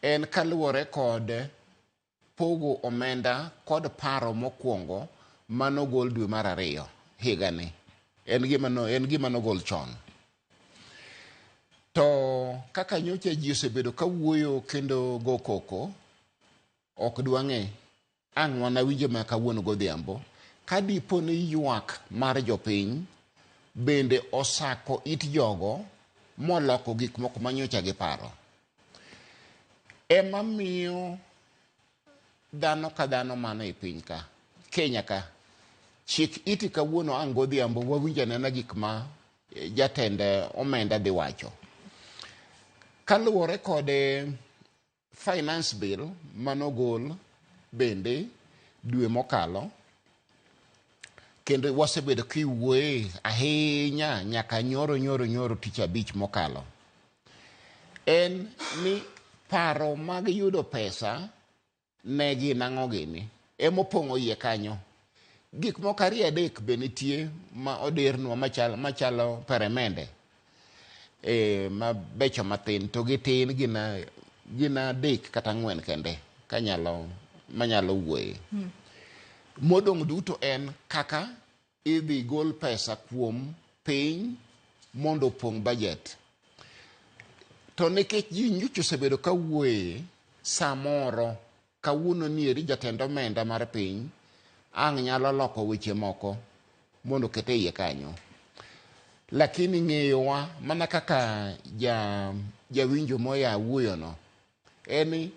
en kaluwore kod pogo omenda kod paro mokwongo manogol dwe mar ariyo higani. En gima nogol chon. To kaka nyocha ji osebedo kawuoyo kendo go koko, ok dwang'e ang' wanawinjo ma kawuono godhiambo ka dipo ni ywak mar jopiny bende osako it jogo moloko gik moko manyocha gi paro. Ema miyo dhano ka dhano mano e piny ka, Kenya ka, chik iti kawuono ang' godhiambo wawinjo anena gik ma jatend omenda dhi wacho. Kaluwore kod finance bill manogol bende dwe mokalo, kendo wasebedo kiwuoye ahinya nyaka nyoro tich abich mokalo, en ni paro mag yudo pesa ne gin ang'o gini emopong'o iye kanyo. Gik moko ariyo adek be nitie ma odernwa machalo peremende mabecho mathin, to gitin gina adek kata ang'wen kende manyalo wuoye. Modong' duto en kaka idhi gol pesa kuom piny mondo opong' budget. To nikech ji nyocha osebedo kawuoye samoro kawuono nieri jatend omenda mar piny ang' nyalo loko weche moko mondo kete iye kanyo. Lakini ng'eyowa mana kaka jawinjo moya wuoyono en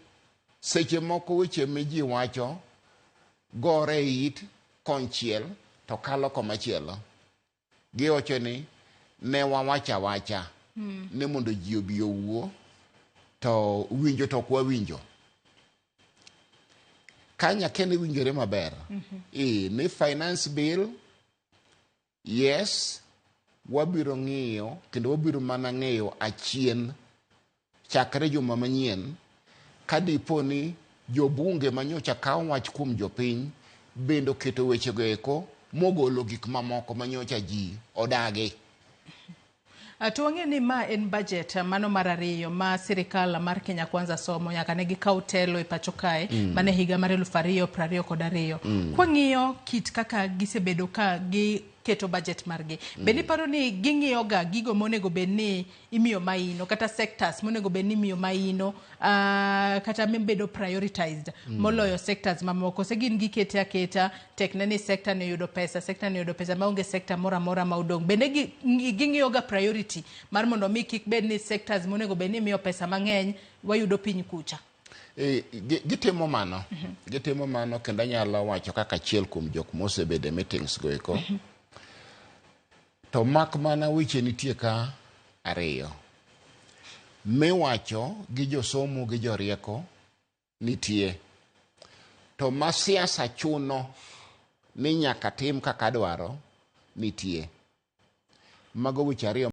seche moko weche ma ji wacho gore it konchiel to kalo komachielo. Giwacho ni ne wawacha wacha ni mondo ji obi owuo to winjo to kwa winjo. Kanya kene winjore maber. Ni finance bill, yes, wabiro ng'iyo kendo wabiro mana ng'eyo achien chakre juma manyien kadipo ni jobunge manyocha kawo wach kuom jopiny bendo keto weche go eko mogolo gik mamoko manyocha ji odagi. Tuwang'e ni ma en budget mano mar ariyo ma sirikal mar Kenya Kwanza somo nyaka ne gikaw telo e pacho kae mane higa mar 2022. Kwang'iyo kit kaka gisebedo ka keto budget margi. Bende paro ni ging'iyo ga gigo monego bedni imiyo maino kata sectors monego bedni imiyo maino kata bedo prioritized moloyo sectors mamoko. Se gin gikete aketa tekne ni sector ne yudo pesa maonge sector mora ma odong'. Bende ging'iyo ga priority mar mondo mi kik bedni sectors monego bedni imiyo pesa mang'eny wayudo piny kucha. Gitimo mano. Gitimo mano kendo anyalo wacho kaka achiel kuom jok mosebede meetings go eko. To mak mana weche nitie ka ariyo. Miwacho gi josomo gi jorieko nitie. To ma siasa chuno ni nyaka tim kaka dwaro nitie. Mago weche ariyo